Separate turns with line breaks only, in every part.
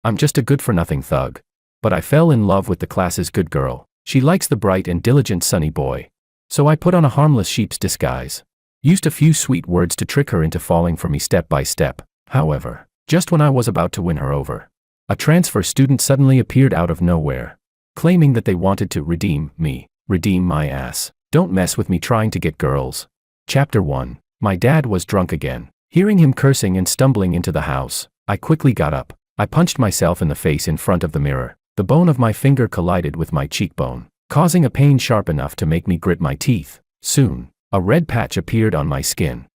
I'm just a good-for-nothing thug. But I fell in love with the class's good girl. She likes the bright and diligent sunny boy. So I put on a harmless sheep's disguise. Used a few sweet words to trick her into falling for me step by step. However, just when I was about to win her over, a transfer student suddenly appeared out of nowhere, claiming that they wanted to redeem me. Redeem my ass. Don't mess with me trying to get girls. Chapter 1. My dad was drunk again. Hearing him cursing and stumbling into the house, I quickly got up. I punched myself in the face in front of the mirror. The bone of my finger collided with my cheekbone, causing a pain sharp enough to make me grit my teeth. Soon, a red patch appeared on my skin.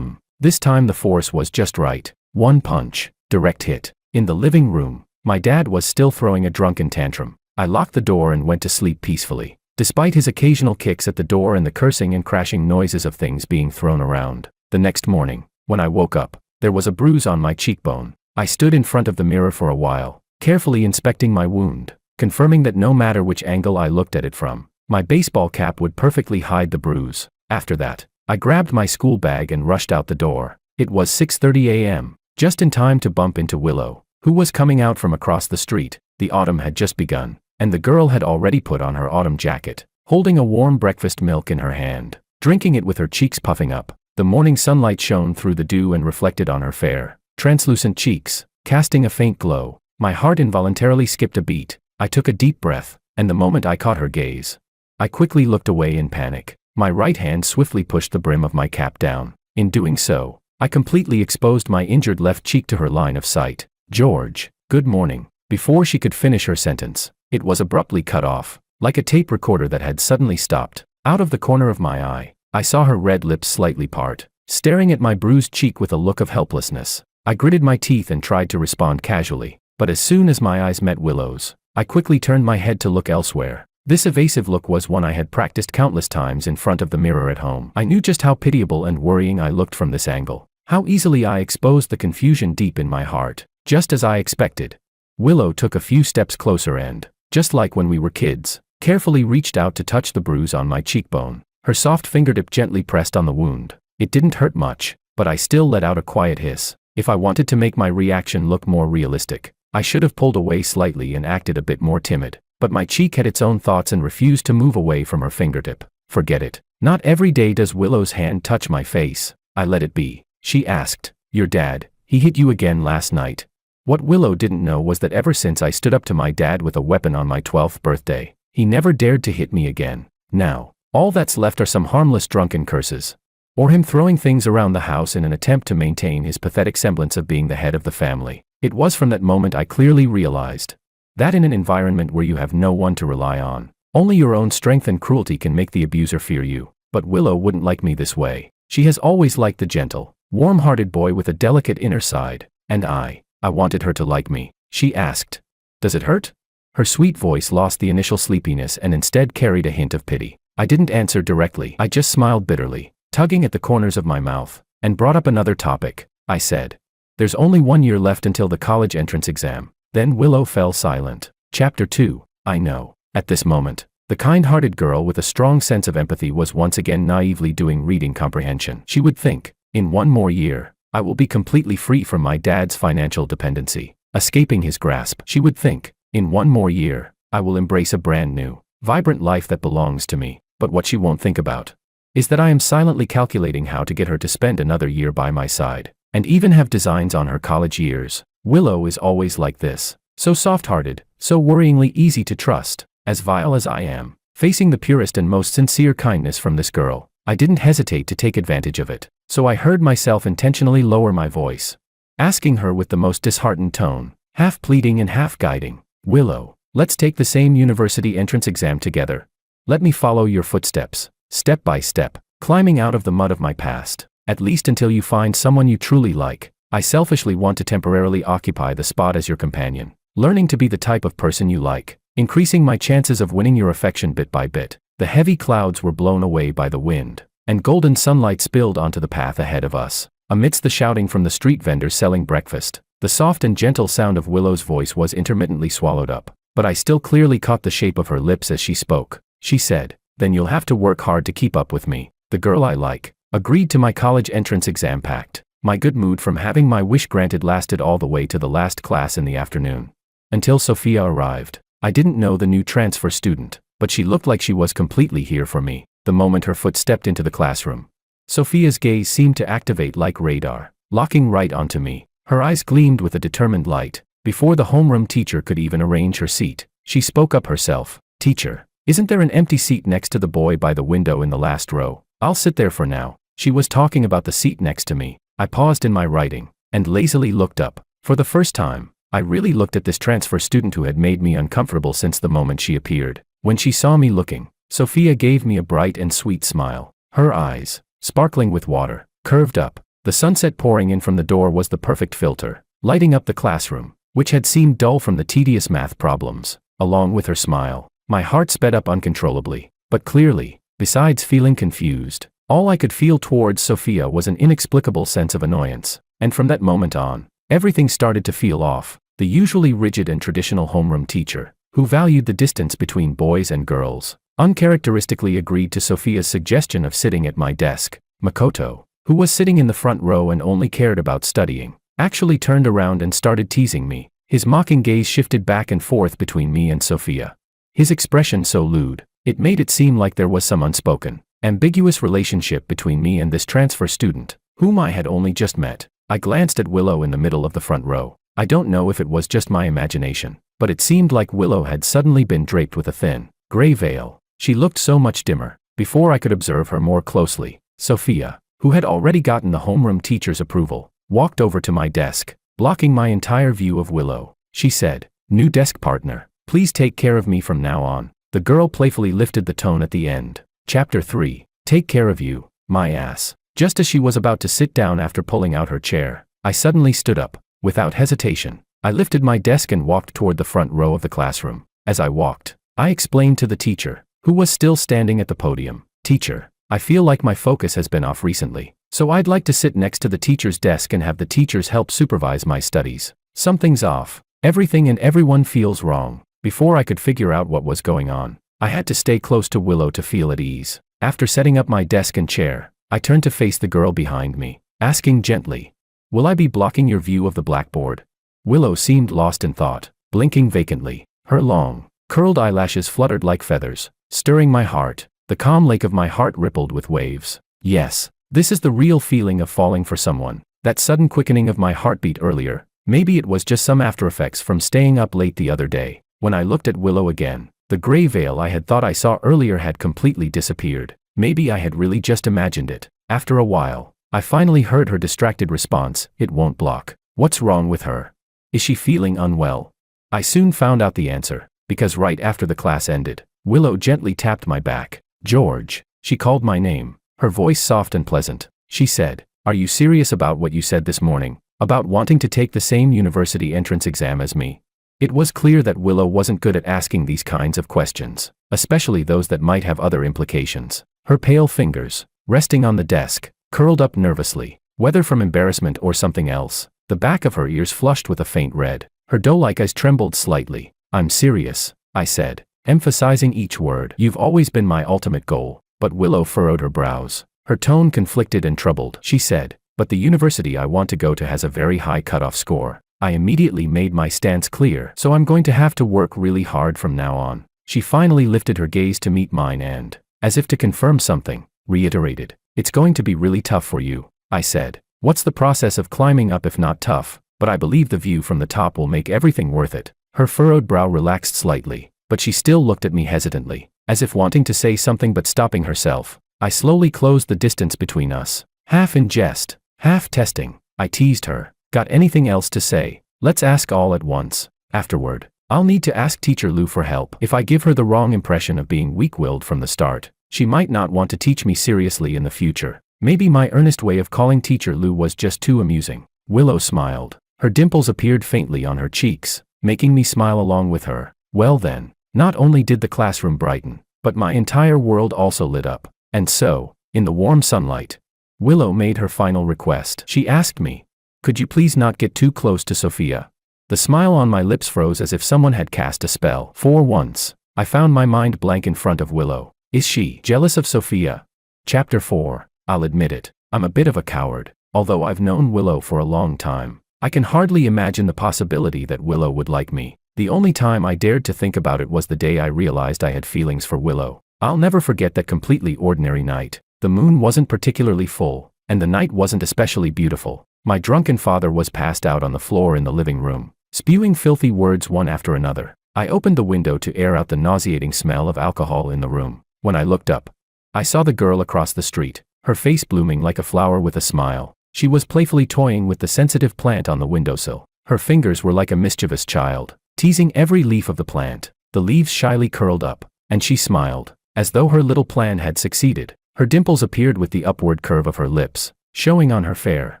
This time the force was just right. One punch, direct hit. In the living room, my dad was still throwing a drunken tantrum. I locked the door and went to sleep peacefully. Despite his occasional kicks at the door and the cursing and crashing noises of things being thrown around. The next morning, when I woke up, there was a bruise on my cheekbone. I stood in front of the mirror for a while, carefully inspecting my wound, confirming that no matter which angle I looked at it from, my baseball cap would perfectly hide the bruise. After that, I grabbed my school bag and rushed out the door. It was 6:30 a.m., just in time to bump into Willow, who was coming out from across the street. The autumn had just begun, and the girl had already put on her autumn jacket, holding a warm breakfast milk in her hand, drinking it with her cheeks puffing up. The morning sunlight shone through the dew and reflected on her fair, translucent cheeks, casting a faint glow. My heart involuntarily skipped a beat. I took a deep breath, and the moment I caught her gaze, I quickly looked away in panic. My right hand swiftly pushed the brim of my cap down. In doing so, I completely exposed my injured left cheek to her line of sight. George, good morning. Before she could finish her sentence, it was abruptly cut off, like a tape recorder that had suddenly stopped. Out of the corner of my eye, I saw her red lips slightly part, staring at my bruised cheek with a look of helplessness. I gritted my teeth and tried to respond casually, but as soon as my eyes met Willow's, I quickly turned my head to look elsewhere. This evasive look was one I had practiced countless times in front of the mirror at home. I knew just how pitiable and worrying I looked from this angle, how easily I exposed the confusion deep in my heart, just as I expected. Willow took a few steps closer and, just like when we were kids, carefully reached out to touch the bruise on my cheekbone. Her soft fingertip gently pressed on the wound. It didn't hurt much, but I still let out a quiet hiss. If I wanted to make my reaction look more realistic, I should have pulled away slightly and acted a bit more timid. But my cheek had its own thoughts and refused to move away from her fingertip. Forget it. Not every day does Willow's hand touch my face. I let it be. She asked, "Your dad, he hit you again last night?" What Willow didn't know was that ever since I stood up to my dad with a weapon on my 12th birthday, he never dared to hit me again. Now, all that's left are some harmless drunken curses. Or him throwing things around the house in an attempt to maintain his pathetic semblance of being the head of the family. It was from that moment I clearly realized that in an environment where you have no one to rely on, only your own strength and cruelty can make the abuser fear you. But Willow wouldn't like me this way. She has always liked the gentle, warm-hearted boy with a delicate inner side, and I wanted her to like me. She asked, "Does it hurt?" Her sweet voice lost the initial sleepiness and instead carried a hint of pity. I didn't answer directly. I just smiled bitterly, tugging at the corners of my mouth, and brought up another topic. I said, "There's only 1 year left until the college entrance exam." Then Willow fell silent. Chapter 2. I know. At this moment, the kind-hearted girl with a strong sense of empathy was once again naively doing reading comprehension. She would think, in 1 more year, I will be completely free from my dad's financial dependency, escaping his grasp. She would think, in 1 more year, I will embrace a brand new, vibrant life that belongs to me. But what she won't think about is that I am silently calculating how to get her to spend another year by my side, and even have designs on her college years. Willow is always like this, so soft-hearted, so worryingly easy to trust. As vile as I am, facing the purest and most sincere kindness from this girl, I didn't hesitate to take advantage of it. So I heard myself intentionally lower my voice, asking her with the most disheartened tone, half pleading and half guiding, "Willow, let's take the same university entrance exam together. Let me follow your footsteps, step by step, climbing out of the mud of my past, at least until you find someone you truly like. I selfishly want to temporarily occupy the spot as your companion, learning to be the type of person you like, increasing my chances of winning your affection bit by bit." The heavy clouds were blown away by the wind, and golden sunlight spilled onto the path ahead of us. Amidst the shouting from the street vendors selling breakfast, the soft and gentle sound of Willow's voice was intermittently swallowed up, but I still clearly caught the shape of her lips as she spoke. She said, "Then you'll have to work hard to keep up with me. The girl I like agreed to my college entrance exam pact." My good mood from having my wish granted lasted all the way to the last class in the afternoon. until Sophia arrived. I didn't know the new transfer student, but she looked like she was completely here for me, the moment her foot stepped into the classroom. Sophia's gaze seemed to activate like radar, locking right onto me. Her eyes gleamed with a determined light. Before the homeroom teacher could even arrange her seat, she spoke up herself. "Teacher, isn't there an empty seat next to the boy by the window in the last row? I'll sit there for now." She was talking about the seat next to me. I paused in my writing and lazily looked up. For the first time, I really looked at this transfer student who had made me uncomfortable since the moment she appeared. When she saw me looking, Sophia gave me a bright and sweet smile. Her eyes, sparkling with water, curved up. The sunset pouring in from the door was the perfect filter, lighting up the classroom, which had seemed dull from the tedious math problems. Along with her smile, my heart sped up uncontrollably. But clearly, besides feeling confused, all I could feel towards Sophia was an inexplicable sense of annoyance. And from that moment on, everything started to feel off. The usually rigid and traditional homeroom teacher, who valued the distance between boys and girls, uncharacteristically agreed to Sophia's suggestion of sitting at my desk. Makoto, who was sitting in the front row and only cared about studying, actually turned around and started teasing me. His mocking gaze shifted back and forth between me and Sophia. His expression so lewd, it made it seem like there was some unspoken, ambiguous relationship between me and this transfer student, whom I had only just met. I glanced at Willow in the middle of the front row. I don't know if it was just my imagination, but it seemed like Willow had suddenly been draped with a thin, gray veil. She looked so much dimmer. Before I could observe her more closely, Sophia, who had already gotten the homeroom teacher's approval, walked over to my desk, blocking my entire view of Willow. She said, "New desk partner, please take care of me from now on." The girl playfully lifted the tone at the end. Chapter 3. Take care of you, my ass. Just as she was about to sit down after pulling out her chair, I suddenly stood up. Without hesitation, I lifted my desk and walked toward the front row of the classroom. As I walked, I explained to the teacher, who was still standing at the podium, "Teacher, I feel like my focus has been off recently, so I'd like to sit next to the teacher's desk and have the teachers help supervise my studies. Something's off. Everything and everyone feels wrong." Before I could figure out what was going on, I had to stay close to Willow to feel at ease. After setting up my desk and chair, I turned to face the girl behind me, asking gently, "Will I be blocking your view of the blackboard?" Willow seemed lost in thought, blinking vacantly. Her long, curled eyelashes fluttered like feathers, stirring my heart. The calm lake of my heart rippled with waves. Yes, this is the real feeling of falling for someone. That sudden quickening of my heartbeat earlier, maybe it was just some after effects from staying up late the other day. When I looked at Willow again, the gray veil I had thought I saw earlier had completely disappeared. Maybe I had really just imagined it. After a while, I finally heard her distracted response, "It won't block." What's wrong with her? Is she feeling unwell? I soon found out the answer, because right after the class ended, Willow gently tapped my back. "George," she called my name, her voice soft and pleasant. She said, "Are you serious about what you said this morning, about wanting to take the same university entrance exam as me?" It was clear that Willow wasn't good at asking these kinds of questions, especially those that might have other implications. Her pale fingers, resting on the desk, curled up nervously, whether from embarrassment or something else. The back of her ears flushed with a faint red. Her doe-like eyes trembled slightly. "I'm serious," I said, emphasizing each word. "You've always been my ultimate goal." But Willow furrowed her brows. Her tone conflicted and troubled. She said, "But the university I want to go to has a very high cutoff score." I immediately made my stance clear. "So I'm going to have to work really hard from now on." She finally lifted her gaze to meet mine and, as if to confirm something, reiterated, "It's going to be really tough for you." I said, "What's the process of climbing up if not tough? But I believe the view from the top will make everything worth it." Her furrowed brow relaxed slightly, but she still looked at me hesitantly, as if wanting to say something but stopping herself. I slowly closed the distance between us. Half in jest, half testing, I teased her. "Got anything else to say? Let's ask all at once. Afterward, I'll need to ask Teacher Lou for help. If I give her the wrong impression of being weak-willed from the start, she might not want to teach me seriously in the future. Maybe my earnest way of calling Teacher Lou was just too amusing." Willow smiled. Her dimples appeared faintly on her cheeks, making me smile along with her. Well then, not only did the classroom brighten, but my entire world also lit up. And so, in the warm sunlight, Willow made her final request. She asked me, "Could you please not get too close to Sophia?" The smile on my lips froze as if someone had cast a spell. For once, I found my mind blank in front of Willow. Is she jealous of Sophia? Chapter 4. I'll admit it, I'm a bit of a coward. Although I've known Willow for a long time, I can hardly imagine the possibility that Willow would like me. The only time I dared to think about it was the day I realized I had feelings for Willow. I'll never forget that completely ordinary night. The moon wasn't particularly full, and the night wasn't especially beautiful. My drunken father was passed out on the floor in the living room, spewing filthy words one after another. I opened the window to air out the nauseating smell of alcohol in the room. When I looked up, I saw the girl across the street, her face blooming like a flower with a smile. She was playfully toying with the sensitive plant on the windowsill. Her fingers were like a mischievous child, teasing every leaf of the plant. The leaves shyly curled up, and she smiled, as though her little plan had succeeded. Her dimples appeared with the upward curve of her lips, showing on her fair,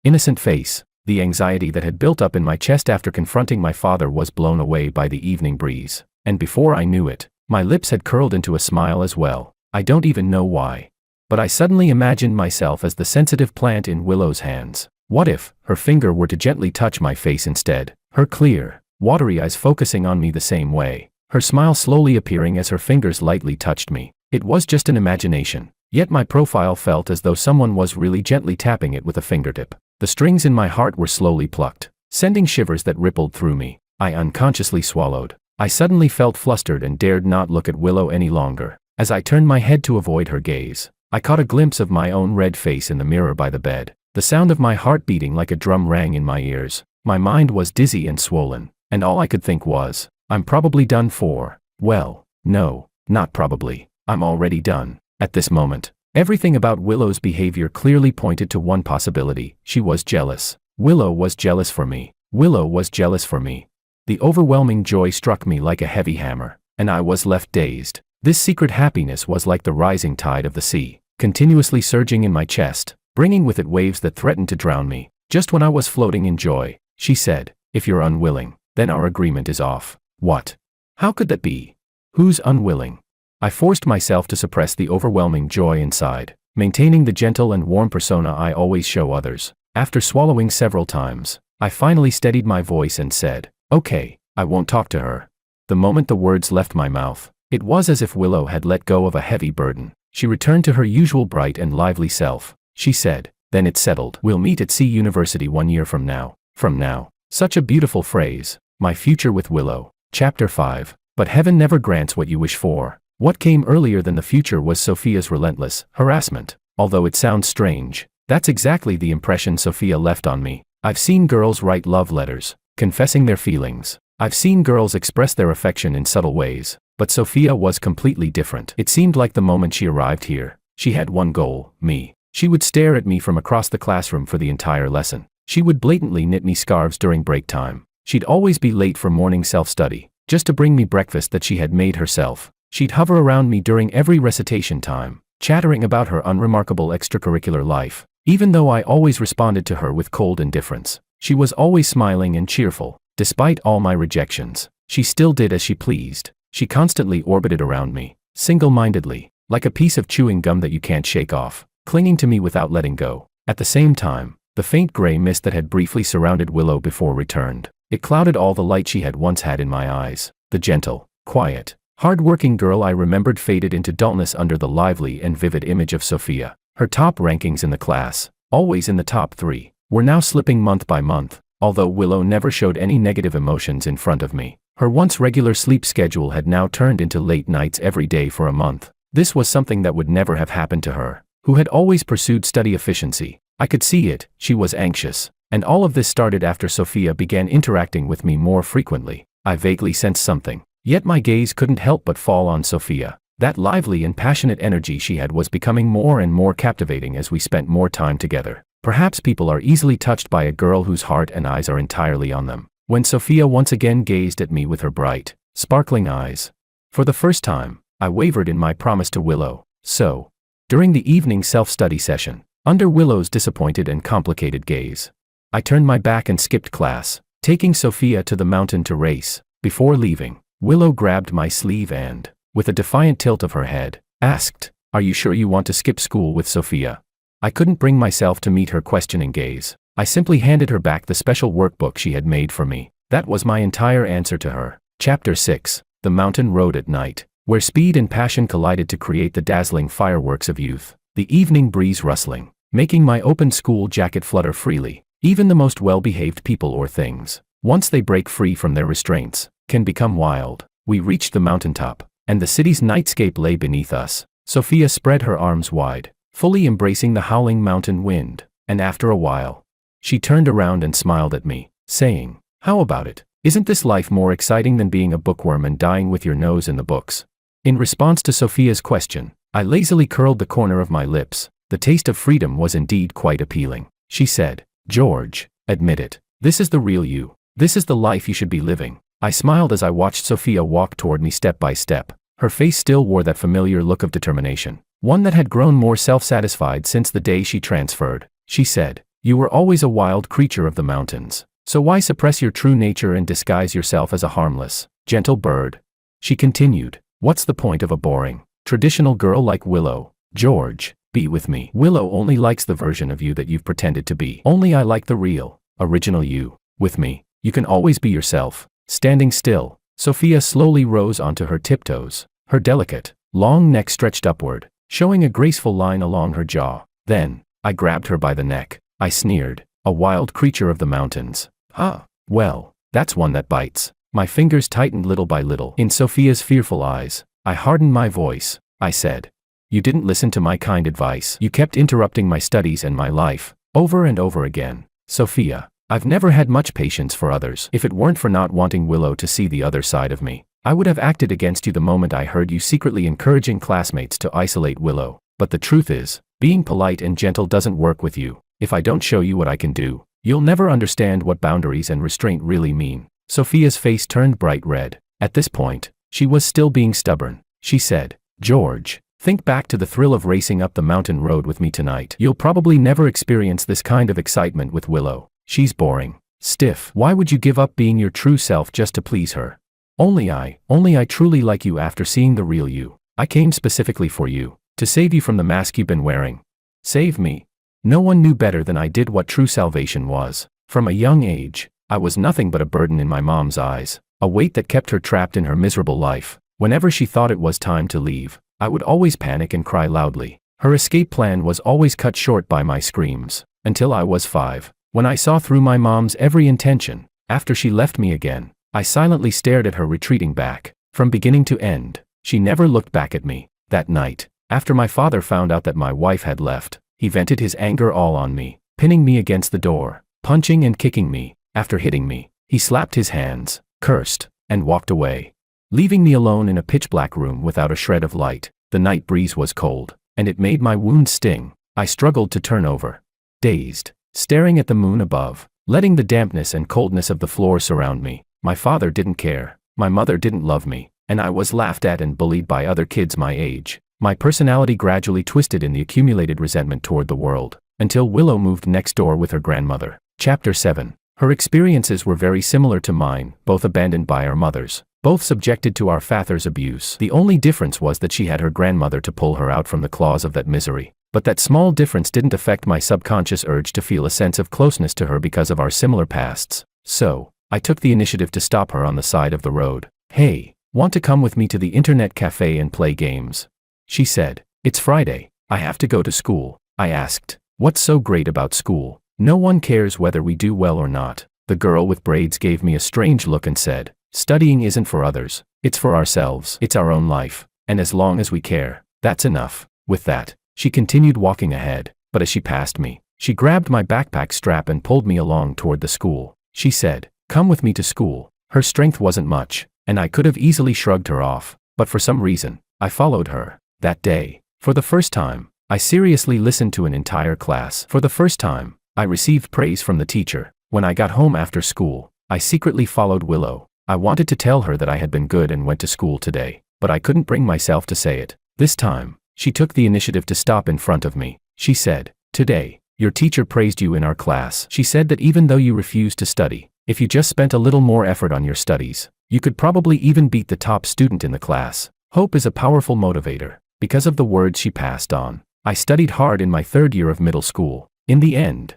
innocent face. The anxiety that had built up in my chest after confronting my father was blown away by the evening breeze, and before I knew it, my lips had curled into a smile as well. I don't even know why, but I suddenly imagined myself as the sensitive plant in Willow's hands. What if her finger were to gently touch my face instead, her clear, watery eyes focusing on me the same way, her smile slowly appearing as her fingers lightly touched me? It was just an imagination, yet my profile felt as though someone was really gently tapping it with a fingertip. The strings in my heart were slowly plucked, sending shivers that rippled through me. I unconsciously swallowed. I suddenly felt flustered and dared not look at Willow any longer. As I turned my head to avoid her gaze, I caught a glimpse of my own red face in the mirror by the bed. The sound of my heart beating like a drum rang in my ears. My mind was dizzy and swollen, and all I could think was, I'm probably done for. Well, no, not probably. I'm already done. At this moment, everything about Willow's behavior clearly pointed to one possibility. She was jealous. Willow was jealous for me. Willow was jealous for me. The overwhelming joy struck me like a heavy hammer, and I was left dazed. This secret happiness was like the rising tide of the sea, continuously surging in my chest, bringing with it waves that threatened to drown me. Just when I was floating in joy, she said, "If you're unwilling, then our agreement is off." What? How could that be? Who's unwilling? I forced myself to suppress the overwhelming joy inside, maintaining the gentle and warm persona I always show others. After swallowing several times, I finally steadied my voice and said, "Okay, I won't talk to her." The moment the words left my mouth, it was as if Willow had let go of a heavy burden. She returned to her usual bright and lively self. She said, "Then it's settled. We'll meet at C University 1 year from now." From now. Such a beautiful phrase. My future with Willow. Chapter 5. But heaven never grants what you wish for. What came earlier than the future was Sophia's relentless harassment. Although it sounds strange, that's exactly the impression Sophia left on me. I've seen girls write love letters, confessing their feelings. I've seen girls express their affection in subtle ways, but Sophia was completely different. It seemed like the moment she arrived here, she had one goal, me. She would stare at me from across the classroom for the entire lesson. She would blatantly knit me scarves during break time. She'd always be late for morning self-study, just to bring me breakfast that she had made herself. She'd hover around me during every recitation time, chattering about her unremarkable extracurricular life. Even though I always responded to her with cold indifference, she was always smiling and cheerful. Despite all my rejections, she still did as she pleased. She constantly orbited around me, single-mindedly, like a piece of chewing gum that you can't shake off, clinging to me without letting go. At the same time, the faint gray mist that had briefly surrounded Willow before returned. It clouded all the light she had once had in my eyes. The gentle, quiet, hard-working girl I remembered faded into dullness under the lively and vivid image of Sophia. Her top rankings in the class, always in the top 3, were now slipping month by month. Although Willow never showed any negative emotions in front of me, her once regular sleep schedule had now turned into late nights every day for a month. This was something that would never have happened to her, who had always pursued study efficiency. I could see it. She was anxious. And all of this started after Sophia began interacting with me more frequently. I vaguely sensed something, yet my gaze couldn't help but fall on Sophia. That lively and passionate energy she had was becoming more and more captivating as we spent more time together. Perhaps people are easily touched by a girl whose heart and eyes are entirely on them. When Sophia once again gazed at me with her bright, sparkling eyes, for the first time, I wavered in my promise to Willow. So, during the evening self-study session, under Willow's disappointed and complicated gaze, I turned my back and skipped class, taking Sophia to the mountain to race. Before leaving, Willow grabbed my sleeve and, with a defiant tilt of her head, asked, "Are you sure you want to skip school with Sophia?" I couldn't bring myself to meet her questioning gaze. I simply handed her back the special workbook she had made for me. That was my entire answer to her. Chapter 6. The Mountain Road at Night, where speed and passion collided to create the dazzling fireworks of youth. The evening breeze rustling, making my open school jacket flutter freely. Even the most well-behaved people or things, once they break free from their restraints, can become wild. We reached the mountaintop, and the city's nightscape lay beneath us. Sophia spread her arms wide, fully embracing the howling mountain wind, and after a while, she turned around and smiled at me, saying, "How about it? Isn't this life more exciting than being a bookworm and dying with your nose in the books?" In response to Sophia's question, I lazily curled the corner of my lips. The taste of freedom was indeed quite appealing. She said, "George, admit it. This is the real you. This is the life you should be living." I smiled as I watched Sophia walk toward me step by step. Her face still wore that familiar look of determination, one that had grown more self-satisfied since the day she transferred. She said, "You were always a wild creature of the mountains. So why suppress your true nature and disguise yourself as a harmless, gentle bird?" She continued, "What's the point of a boring, traditional girl like Willow? George, be with me. Willow only likes the version of you that you've pretended to be. Only I like the real, original you. With me, you can always be yourself." Standing still, Sophia slowly rose onto her tiptoes, her delicate, long neck stretched upward, showing a graceful line along her jaw. Then, I grabbed her by the neck. I sneered, "A wild creature of the mountains. Ah, well, that's one that bites." My fingers tightened little by little. In Sophia's fearful eyes, I hardened my voice. I said, "You didn't listen to my kind advice. You kept interrupting my studies and my life, over and over again." Sophia, I've never had much patience for others. If it weren't for not wanting Willow to see the other side of me, I would have acted against you the moment I heard you secretly encouraging classmates to isolate Willow. But the truth is, being polite and gentle doesn't work with you. If I don't show you what I can do, you'll never understand what boundaries and restraint really mean. Sophia's face turned bright red. At this point, she was still being stubborn. She said, "George, think back to the thrill of racing up the mountain road with me tonight. You'll probably never experience this kind of excitement with Willow. She's boring, stiff. Why would you give up being your true self just to please her? Only I truly like you after seeing the real you. I came specifically for you, to save you from the mask you've been wearing." Save me? No one knew better than I did what true salvation was. From a young age, I was nothing but a burden in my mom's eyes, a weight that kept her trapped in her miserable life. Whenever she thought it was time to leave, I would always panic and cry loudly. Her escape plan was always cut short by my screams, until I was 5. When I saw through my mom's every intention, after she left me again, I silently stared at her retreating back. From beginning to end, she never looked back at me. That night, after my father found out that my wife had left, he vented his anger all on me, pinning me against the door, punching and kicking me. After hitting me, he slapped his hands, cursed, and walked away, leaving me alone in a pitch-black room without a shred of light. The night breeze was cold, and it made my wounds sting. I struggled to turn over, dazed, staring at the moon above, letting the dampness and coldness of the floor surround me. My father didn't care, my mother didn't love me, and I was laughed at and bullied by other kids my age. My personality gradually twisted in the accumulated resentment toward the world, until Willow moved next door with her grandmother. Chapter 7. Her experiences were very similar to mine, both abandoned by our mothers, both subjected to our father's abuse. The only difference was that she had her grandmother to pull her out from the claws of that misery. But that small difference didn't affect my subconscious urge to feel a sense of closeness to her because of our similar pasts. So, I took the initiative to stop her on the side of the road. "Hey, want to come with me to the internet cafe and play games?" She said. "It's Friday. I have to go to school." I asked, "What's so great about school? No one cares whether we do well or not." The girl with braids gave me a strange look and said, "Studying isn't for others. It's for ourselves. It's our own life. And as long as we care, that's enough." With that, she continued walking ahead, but as she passed me, she grabbed my backpack strap and pulled me along toward the school. She said, "Come with me to school." Her strength wasn't much, and I could have easily shrugged her off, but for some reason, I followed her. That day, for the first time, I seriously listened to an entire class. For the first time, I received praise from the teacher. When I got home after school, I secretly followed Willow. I wanted to tell her that I had been good and went to school today, but I couldn't bring myself to say it. This time, she took the initiative to stop in front of me. She said, "Today, your teacher praised you in our class. She said that even though you refused to study, if you just spent a little more effort on your studies, you could probably even beat the top student in the class." Hope is a powerful motivator. Because of the words she passed on, I studied hard in my 3rd year of middle school. In the end,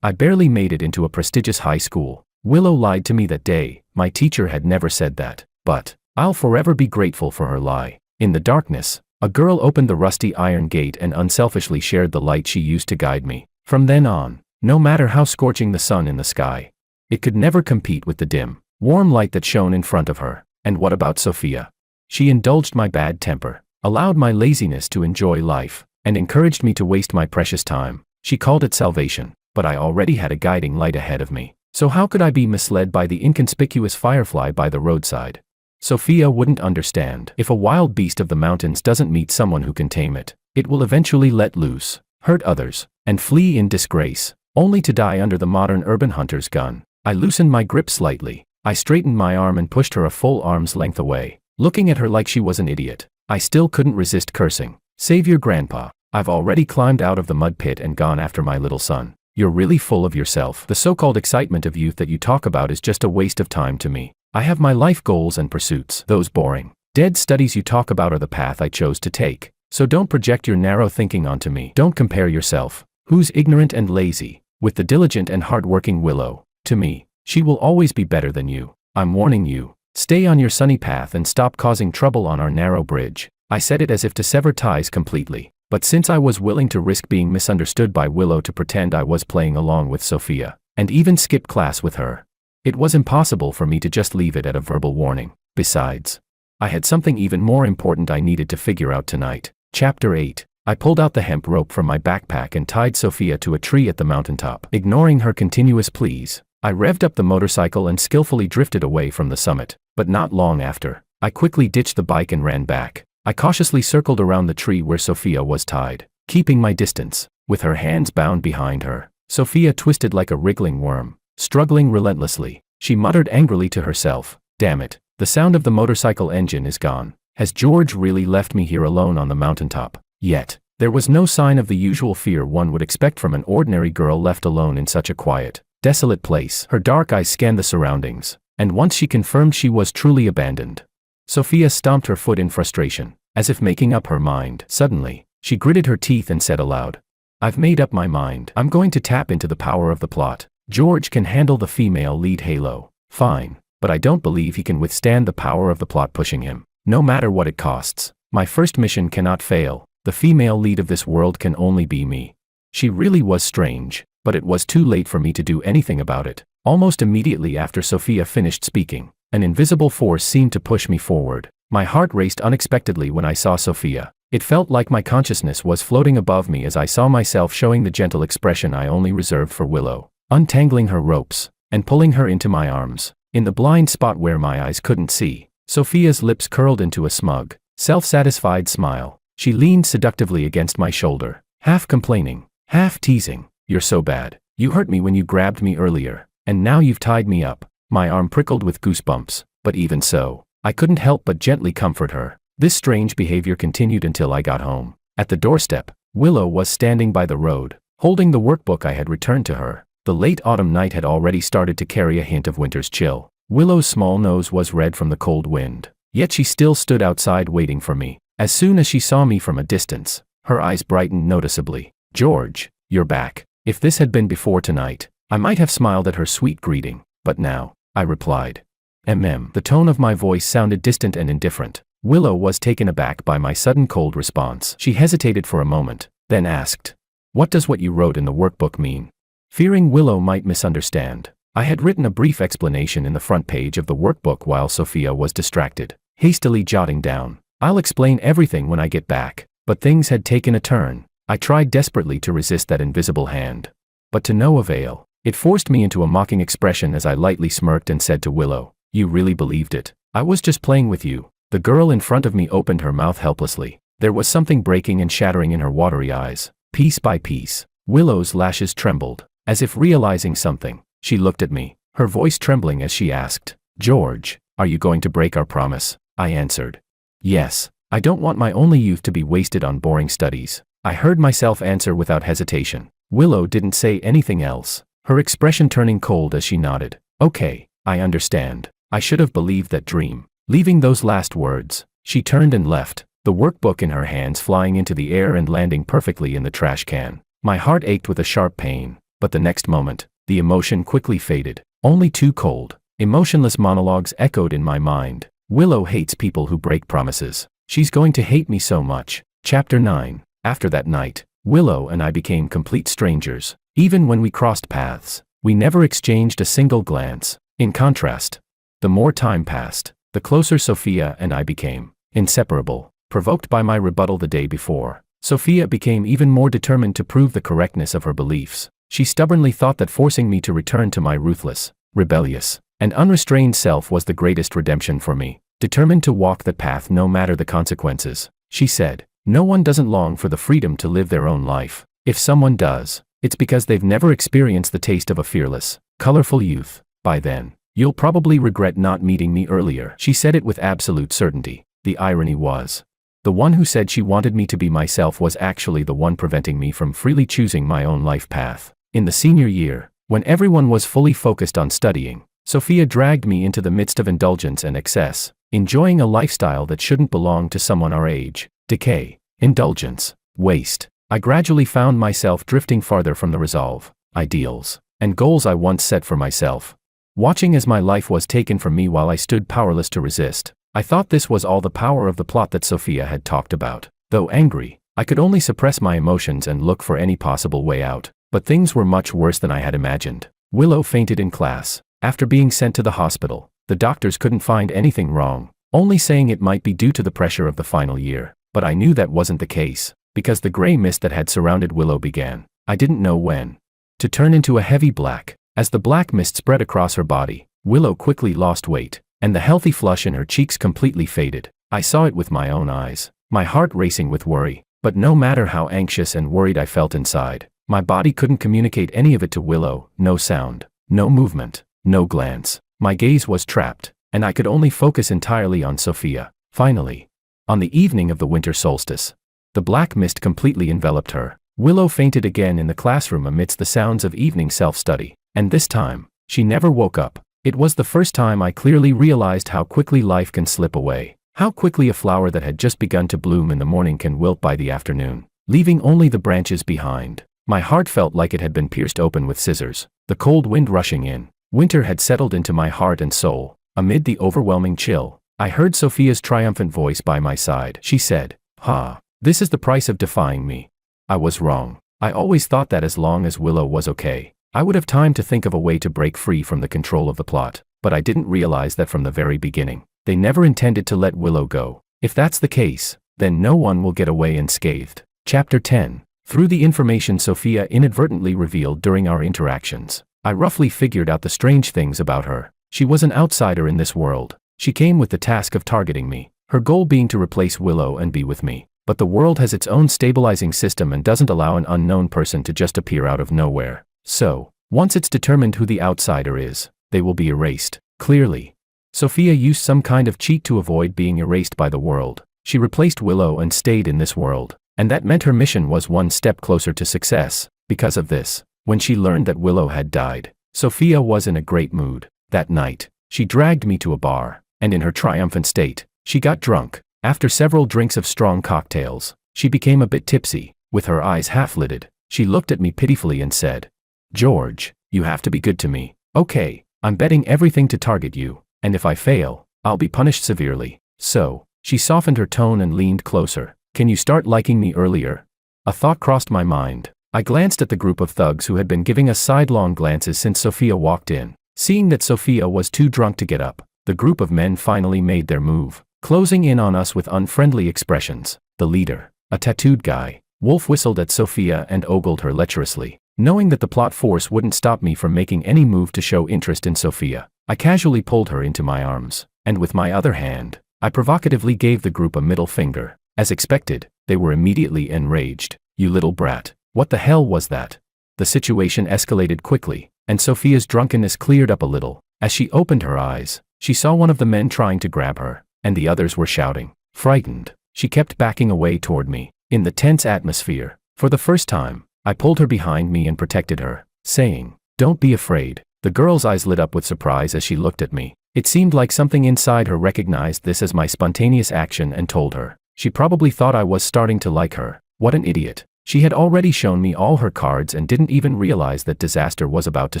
I barely made it into a prestigious high school. Willow lied to me that day. My teacher had never said that, but I'll forever be grateful for her lie. In the darkness, a girl opened the rusty iron gate and unselfishly shared the light she used to guide me. From then on, no matter how scorching the sun in the sky, it could never compete with the dim, warm light that shone in front of her. And what about Sophia? She indulged my bad temper, allowed my laziness to enjoy life, and encouraged me to waste my precious time. She called it salvation, but I already had a guiding light ahead of me. So how could I be misled by the inconspicuous firefly by the roadside? Sophia wouldn't understand. If a wild beast of the mountains doesn't meet someone who can tame it, it will eventually let loose, hurt others, and flee in disgrace, only to die under the modern urban hunter's gun. I loosened my grip slightly. I straightened my arm and pushed her a full arm's length away, looking at her like she was an idiot. I still couldn't resist cursing. Save your grandpa. I've already climbed out of the mud pit and gone after my little son. You're really full of yourself. The so-called excitement of youth that you talk about is just a waste of time to me. I have my life goals and pursuits. Those boring, dead studies you talk about are the path I chose to take. So don't project your narrow thinking onto me. Don't compare yourself, who's ignorant and lazy, with the diligent and hard-working Willow. To me, she will always be better than you. I'm warning you. Stay on your sunny path and stop causing trouble on our narrow bridge. I said it as if to sever ties completely. But since I was willing to risk being misunderstood by Willow to pretend I was playing along with Sophia, and even skip class with her, it was impossible for me to just leave it at a verbal warning. Besides, I had something even more important I needed to figure out tonight. Chapter 8. I pulled out the hemp rope from my backpack and tied Sophia to a tree at the mountaintop. Ignoring her continuous pleas, I revved up the motorcycle and skillfully drifted away from the summit. But not long after, I quickly ditched the bike and ran back. I cautiously circled around the tree where Sophia was tied, keeping my distance. With her hands bound behind her, Sophia twisted like a wriggling worm, struggling relentlessly. She muttered angrily to herself, "Damn it, the sound of the motorcycle engine is gone. Has George really left me here alone on the mountaintop?" Yet, there was no sign of the usual fear one would expect from an ordinary girl left alone in such a quiet, desolate place. Her dark eyes scanned the surroundings, and once she confirmed she was truly abandoned. Sophia stomped her foot in frustration, as if making up her mind. Suddenly, she gritted her teeth and said aloud, "I've made up my mind. I'm going to tap into the power of the plot. George can handle the female lead halo. Fine, but I don't believe he can withstand the power of the plot pushing him. No matter what it costs, my first mission cannot fail. The female lead of this world can only be me." She really was strange, but it was too late for me to do anything about it. Almost immediately after Sophia finished speaking, an invisible force seemed to push me forward. My heart raced unexpectedly when I saw Sophia. It felt like my consciousness was floating above me as I saw myself showing the gentle expression I only reserved for Willow, untangling her ropes, and pulling her into my arms. In the blind spot where my eyes couldn't see, Sophia's lips curled into a smug, self-satisfied smile. She leaned seductively against my shoulder, half complaining, half teasing. "You're so bad. You hurt me when you grabbed me earlier, and now you've tied me up." My arm prickled with goosebumps, but even so, I couldn't help but gently comfort her. This strange behavior continued until I got home. At the doorstep, Willow was standing by the road, holding the workbook I had returned to her. The late autumn night had already started to carry a hint of winter's chill. Willow's small nose was red from the cold wind, yet she still stood outside waiting for me. As soon as she saw me from a distance, her eyes brightened noticeably. "George, you're back." If this had been before tonight, I might have smiled at her sweet greeting, but now, I replied. The tone of my voice sounded distant and indifferent. Willow was taken aback by my sudden cold response. She hesitated for a moment, then asked, "What does what you wrote in the workbook mean?" Fearing Willow might misunderstand, I had written a brief explanation in the front page of the workbook while Sophia was distracted, hastily jotting down, "I'll explain everything when I get back." But things had taken a turn. I tried desperately to resist that invisible hand, but to no avail. It forced me into a mocking expression as I lightly smirked and said to Willow, "You really believed it? I was just playing with you." The girl in front of me opened her mouth helplessly. There was something breaking and shattering in her watery eyes. Piece by piece, Willow's lashes trembled. As if realizing something, she looked at me, her voice trembling as she asked, "George, are you going to break our promise?" I answered, "Yes. I don't want my only youth to be wasted on boring studies." I heard myself answer without hesitation. Willow didn't say anything else, her expression turning cold as she nodded. "Okay, I understand. I should have believed that dream." Leaving those last words, she turned and left, the workbook in her hands flying into the air and landing perfectly in the trash can. My heart ached with a sharp pain, but the next moment, the emotion quickly faded. Only two cold, emotionless monologues echoed in my mind. Willow hates people who break promises. She's going to hate me so much. Chapter 9. After that night, Willow and I became complete strangers. Even when we crossed paths, we never exchanged a single glance. In contrast, The more time passed, the closer Sophia and I became. Inseparable. Provoked by my rebuttal the day before, Sophia became even more determined to prove the correctness of her beliefs. She stubbornly thought that forcing me to return to my ruthless, rebellious, and unrestrained self was the greatest redemption for me. Determined to walk that path no matter the consequences, she said, "No one doesn't long for the freedom to live their own life. If someone does, it's because they've never experienced the taste of a fearless, colorful youth. By then, you'll probably regret not meeting me earlier." She said it with absolute certainty. The irony was, the one who said she wanted me to be myself was actually the one preventing me from freely choosing my own life path. In the senior year, when everyone was fully focused on studying, Sophia dragged me into the midst of indulgence and excess, enjoying a lifestyle that shouldn't belong to someone our age. Decay, indulgence, waste. I gradually found myself drifting farther from the resolve, ideals, and goals I once set for myself. Watching as my life was taken from me while I stood powerless to resist, I thought this was all the power of the plot that Sophia had talked about. Though angry, I could only suppress my emotions and look for any possible way out. But things were much worse than I had imagined. Willow fainted in class. After being sent to the hospital, the doctors couldn't find anything wrong, only saying it might be due to the pressure of the final year. But I knew that wasn't the case, because the gray mist that had surrounded Willow began, I didn't know when, to turn into a heavy black. As the black mist spread across her body, Willow quickly lost weight, and the healthy flush in her cheeks completely faded. I saw it with my own eyes, my heart racing with worry. But no matter how anxious and worried I felt inside, my body couldn't communicate any of it to Willow. No sound, no movement, no glance. My gaze was trapped, and I could only focus entirely on Sophia. Finally, on the evening of the winter solstice, the black mist completely enveloped her. Willow fainted again in the classroom amidst the sounds of evening self-study, and this time, she never woke up. It was the first time I clearly realized how quickly life can slip away, how quickly a flower that had just begun to bloom in the morning can wilt by the afternoon, leaving only the branches behind. My heart felt like it had been pierced open with scissors, the cold wind rushing in. Winter had settled into my heart and soul. Amid the overwhelming chill, I heard Sophia's triumphant voice by my side. She said, "Ha, this is the price of defying me." I was wrong. I always thought that as long as Willow was okay, I would have time to think of a way to break free from the control of the plot. But I didn't realize that from the very beginning, they never intended to let Willow go. If that's the case, then no one will get away unscathed. Chapter 10. Through the information Sophia inadvertently revealed during our interactions, I roughly figured out the strange things about her. She was an outsider in this world. She came with the task of targeting me, her goal being to replace Willow and be with me. But the world has its own stabilizing system and doesn't allow an unknown person to just appear out of nowhere. So, once it's determined who the outsider is, they will be erased. Clearly, Sophia used some kind of cheat to avoid being erased by the world. She replaced Willow and stayed in this world, and that meant her mission was one step closer to success. Because of this, when she learned that Willow had died, Sophia was in a great mood. That night, she dragged me to a bar, and in her triumphant state, she got drunk. After several drinks of strong cocktails, she became a bit tipsy. With her eyes half-lidded, she looked at me pitifully and said, "George, you have to be good to me. Okay, I'm betting everything to target you, and if I fail, I'll be punished severely." So, she softened her tone and leaned closer. "Can you start liking me earlier?" A thought crossed my mind. I glanced at the group of thugs who had been giving us sidelong glances since Sophia walked in. Seeing that Sophia was too drunk to get up, the group of men finally made their move, closing in on us with unfriendly expressions. The leader, a tattooed guy, Wolf, whistled at Sophia and ogled her lecherously. Knowing that the plot force wouldn't stop me from making any move to show interest in Sophia, I casually pulled her into my arms, and with my other hand, I provocatively gave the group a middle finger. As expected, they were immediately enraged. "You little brat, what the hell was that?" The situation escalated quickly, and Sophia's drunkenness cleared up a little. As she opened her eyes, she saw one of the men trying to grab her, and the others were shouting. Frightened, she kept backing away toward me. In the tense atmosphere, for the first time, I pulled her behind me and protected her, saying, "Don't be afraid." The girl's eyes lit up with surprise as she looked at me. It seemed like something inside her recognized this as my spontaneous action and told her. She probably thought I was starting to like her. What an idiot. She had already shown me all her cards and didn't even realize that disaster was about to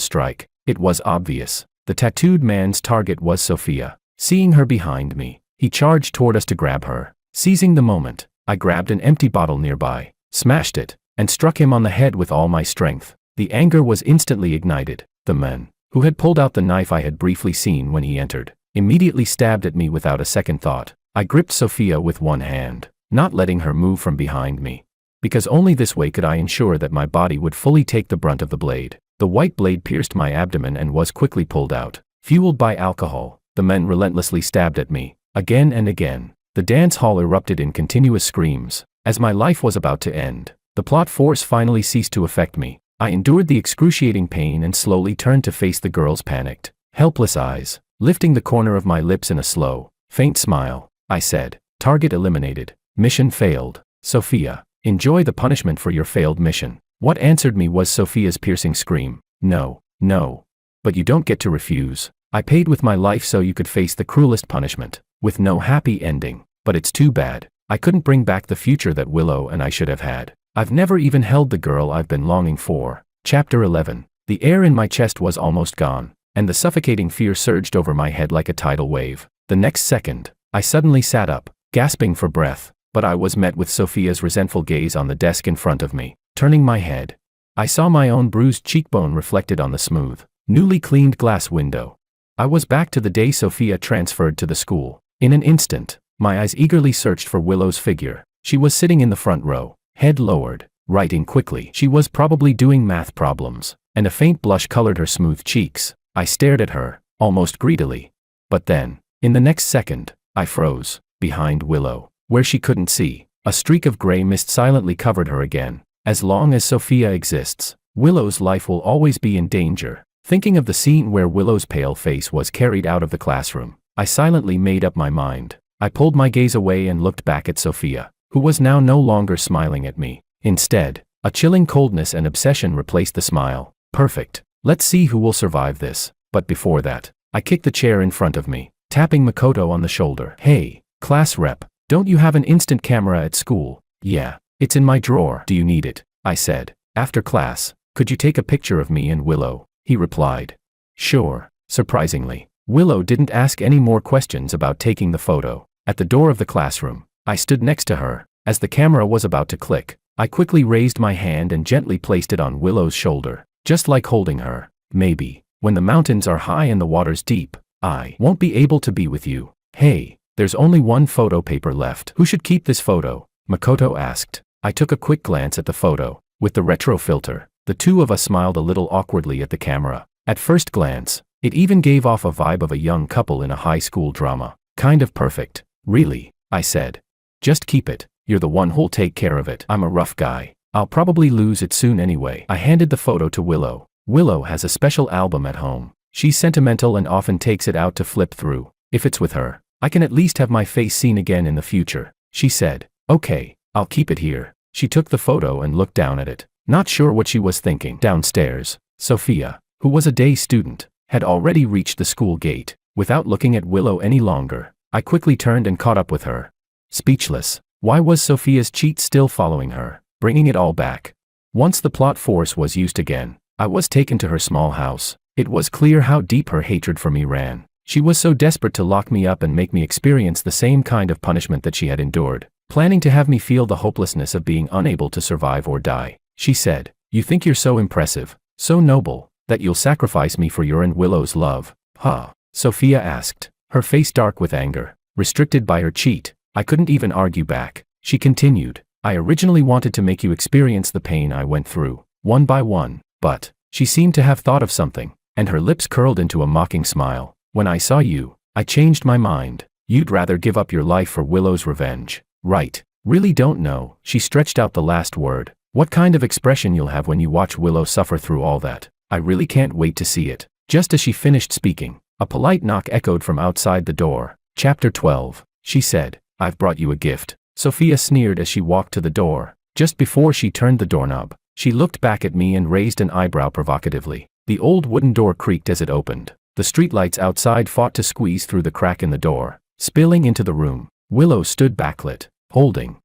strike. It was obvious. The tattooed man's target was Sophia. Seeing her behind me, he charged toward us to grab her. Seizing the moment, I grabbed an empty bottle nearby, smashed it, and struck him on the head with all my strength. The anger was instantly ignited. The man, who had pulled out the knife I had briefly seen when he entered, immediately stabbed at me without a second thought. I gripped Sophia with one hand, not letting her move from behind me, because only this way could I ensure that my body would fully take the brunt of the blade. The white blade pierced my abdomen and was quickly pulled out. Fueled by alcohol, the men relentlessly stabbed at me, again and again. The dance hall erupted in continuous screams. As my life was about to end, the plot force finally ceased to affect me. I endured the excruciating pain and slowly turned to face the girl's panicked, helpless eyes. Lifting the corner of my lips in a slow, faint smile, I said, "Target eliminated. Mission failed. Sophia, enjoy the punishment for your failed mission." What answered me was Sophia's piercing scream. "No, no. But you don't get to refuse. I paid with my life so you could face the cruelest punishment, with no happy ending. But it's too bad. I couldn't bring back the future that Willow and I should have had. I've never even held the girl I've been longing for." Chapter 11. The air in my chest was almost gone, and the suffocating fear surged over my head like a tidal wave. The next second, I suddenly sat up, gasping for breath, but I was met with Sophia's resentful gaze on the desk in front of me. Turning my head, I saw my own bruised cheekbone reflected on the smooth, newly cleaned glass window. I was back to the day Sophia transferred to the school. In an instant, my eyes eagerly searched for Willow's figure. She was sitting in the front row, head lowered, writing quickly. She was probably doing math problems, and a faint blush colored her smooth cheeks. I stared at her, almost greedily. But then, in the next second, I froze. Behind Willow, where she couldn't see, a streak of gray mist silently covered her again. As long as Sophia exists, Willow's life will always be in danger. Thinking of the scene where Willow's pale face was carried out of the classroom, I silently made up my mind. I pulled my gaze away and looked back at Sophia, who was now no longer smiling at me. Instead, a chilling coldness and obsession replaced the smile. Perfect. Let's see who will survive this. But before that, I kicked the chair in front of me, tapping Makoto on the shoulder. "Hey, class rep, don't you have an instant camera at school?" "Yeah, it's in my drawer." "Do you need it?" I said. "After class, could you take a picture of me and Willow?" He replied. "Sure." Surprisingly, Willow didn't ask any more questions about taking the photo. At the door of the classroom, I stood next to her. As the camera was about to click, I quickly raised my hand and gently placed it on Willow's shoulder, just like holding her. "Maybe, when the mountains are high and the water's deep, I won't be able to be with you." "Hey, there's only one photo paper left. Who should keep this photo?" Makoto asked. I took a quick glance at the photo. With the retro filter, the two of us smiled a little awkwardly at the camera. At first glance, it even gave off a vibe of a young couple in a high school drama. "Kind of perfect." "Really?" I said. "Just keep it. You're the one who'll take care of it. I'm a rough guy. I'll probably lose it soon anyway." I handed the photo to Willow. Willow has a special album at home. She's sentimental and often takes it out to flip through. "If it's with her, I can at least have my face seen again in the future," she said. "Okay, I'll keep it here." She took the photo and looked down at it, not sure what she was thinking. Downstairs, Sophia, who was a day student, had already reached the school gate. Without looking at Willow any longer, I quickly turned and caught up with her. Speechless, why was Sophia's cheat still following her, bringing it all back? Once the plot force was used again, I was taken to her small house. It was clear how deep her hatred for me ran. She was so desperate to lock me up and make me experience the same kind of punishment that she had endured, planning to have me feel the hopelessness of being unable to survive or die. She said, "You think you're so impressive, so noble, that you'll sacrifice me for your and Willow's love, huh?" Sophia asked, her face dark with anger. Restricted by her cheat, I couldn't even argue back. She continued, "I originally wanted to make you experience the pain I went through, one by one, but..." She seemed to have thought of something, and her lips curled into a mocking smile. "When I saw you, I changed my mind. You'd rather give up your life for Willow's revenge, right?" "Really don't know." She stretched out the last word. "What kind of expression you'll have when you watch Willow suffer through all that. I really can't wait to see it." Just as she finished speaking, a polite knock echoed from outside the door. Chapter 12. She said, "I've brought you a gift." Sophia sneered as she walked to the door. Just before she turned the doorknob, she looked back at me and raised an eyebrow provocatively. The old wooden door creaked as it opened. The streetlights outside fought to squeeze through the crack in the door, spilling into the room. Willow stood backlit, holding,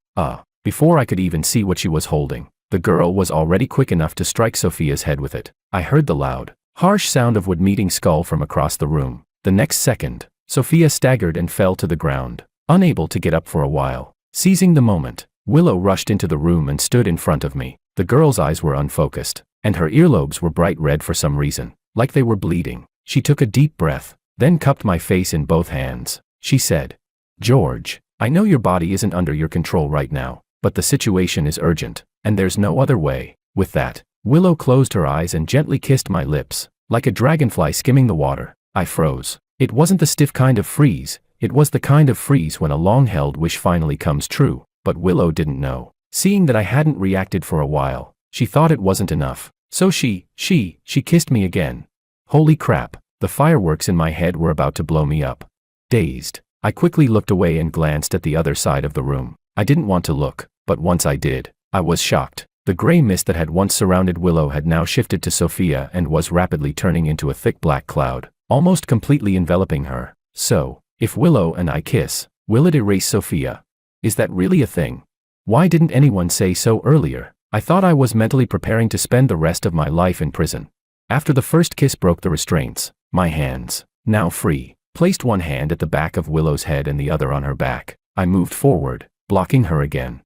before I could even see what she was holding, the girl was already quick enough to strike Sophia's head with it. I heard the loud, harsh sound of wood meeting skull from across the room. The next second, Sophia staggered and fell to the ground, unable to get up for a while. Seizing the moment, Willow rushed into the room and stood in front of me. The girl's eyes were unfocused, and her earlobes were bright red for some reason, like they were bleeding. She took a deep breath, then cupped my face in both hands. She said, "George, I know your body isn't under your control right now, but the situation is urgent, and there's no other way." With that, Willow closed her eyes and gently kissed my lips, like a dragonfly skimming the water. I froze. It wasn't the stiff kind of freeze, it was the kind of freeze when a long-held wish finally comes true, but Willow didn't know. Seeing that I hadn't reacted for a while, she thought it wasn't enough. So she kissed me again. Holy crap, the fireworks in my head were about to blow me up. Dazed, I quickly looked away and glanced at the other side of the room. I didn't want to look, but once I did, I was shocked. The gray mist that had once surrounded Willow had now shifted to Sophia and was rapidly turning into a thick black cloud, almost completely enveloping her. So, if Willow and I kiss, will it erase Sophia? Is that really a thing? Why didn't anyone say so earlier? I thought I was mentally preparing to spend the rest of my life in prison. After the first kiss broke the restraints, my hands, now free, placed one hand at the back of Willow's head and the other on her back. I moved forward, blocking her again.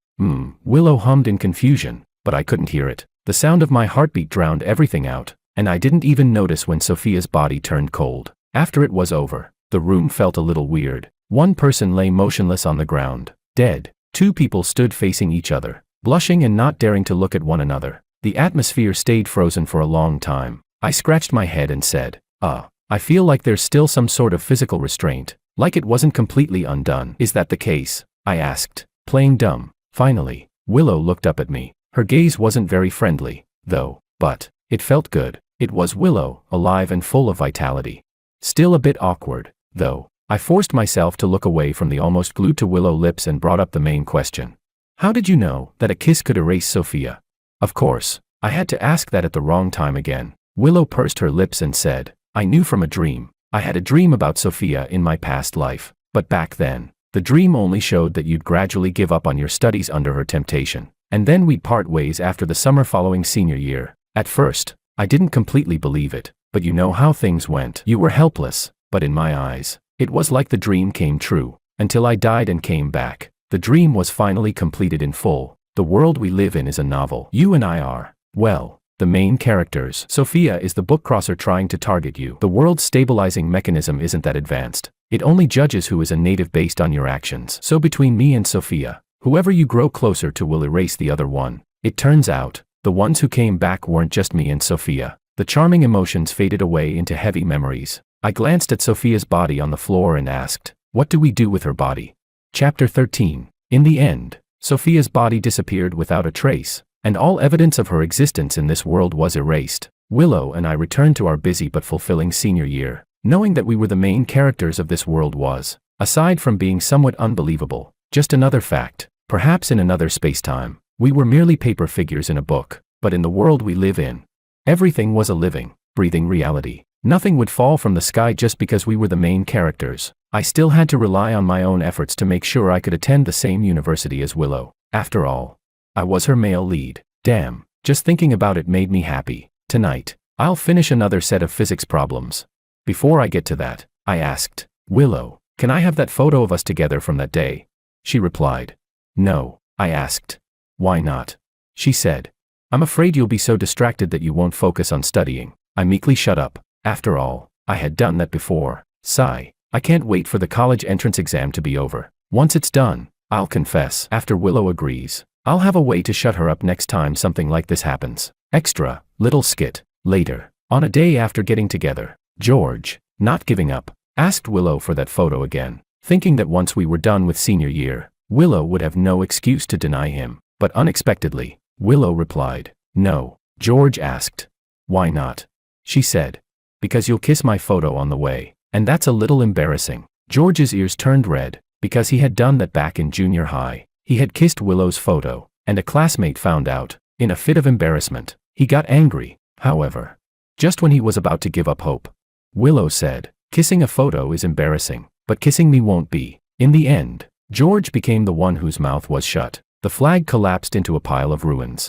Willow hummed in confusion, but I couldn't hear it. The sound of my heartbeat drowned everything out, and I didn't even notice when Sophia's body turned cold. After it was over, the room felt a little weird. One person lay motionless on the ground, dead. Two people stood facing each other, blushing and not daring to look at one another. The atmosphere stayed frozen for a long time. I scratched my head and said, I feel like there's still some sort of physical restraint, like it wasn't completely undone." "Is that the case?" I asked, playing dumb. Finally, Willow looked up at me. Her gaze wasn't very friendly, though, but it felt good. It was Willow, alive and full of vitality. Still a bit awkward, though. I forced myself to look away from the almost glued to Willow lips and brought up the main question. "How did you know that a kiss could erase Sophia?" Of course, I had to ask that at the wrong time again. Willow pursed her lips and said, "I knew from a dream. I had a dream about Sophia in my past life, but back then, the dream only showed that you'd gradually give up on your studies under her temptation, and then we'd part ways after the summer following senior year. At first, I didn't completely believe it, but you know how things went. You were helpless, but in my eyes, it was like the dream came true. Until I died and came back, the dream was finally completed in full. The world we live in is a novel. You and I are, well, the main characters. Sophia is the book crosser trying to target you. The world's stabilizing mechanism isn't that advanced. It only judges who is a native based on your actions. So between me and Sophia, whoever you grow closer to will erase the other one. It turns out, the ones who came back weren't just me and Sophia. The charming emotions faded away into heavy memories. I glanced at Sophia's body on the floor and asked, what do we do with her body? Chapter 13. In the end, Sophia's body disappeared without a trace, and all evidence of her existence in this world was erased. Willow and I returned to our busy but fulfilling senior year, knowing that we were the main characters of this world was, aside from being somewhat unbelievable, just another fact. Perhaps in another space-time, we were merely paper figures in a book, but in the world we live in, everything was a living, breathing reality. Nothing would fall from the sky just because we were the main characters. I still had to rely on my own efforts to make sure I could attend the same university as Willow. After all, I was her male lead. Damn, just thinking about it made me happy. Tonight, I'll finish another set of physics problems. Before I get to that, I asked, Willow, can I have that photo of us together from that day? She replied, no. I asked, why not? She said, I'm afraid you'll be so distracted that you won't focus on studying. I meekly shut up. After all, I had done that before. Sigh. I can't wait for the college entrance exam to be over. Once it's done, I'll confess. After Willow agrees, I'll have a way to shut her up next time something like this happens. Extra, little skit. Later, on a day after getting together, George, not giving up, asked Willow for that photo again, thinking that once we were done with senior year, Willow would have no excuse to deny him. But unexpectedly, Willow replied, no. George asked, why not? She said, because you'll kiss my photo on the way, and that's a little embarrassing. George's ears turned red, because he had done that back in junior high. He had kissed Willow's photo, and a classmate found out. In a fit of embarrassment, he got angry, however. Just when he was about to give up hope, Willow said, kissing a photo is embarrassing, but kissing me won't be. In the end, George became the one whose mouth was shut. The flag collapsed into a pile of ruins.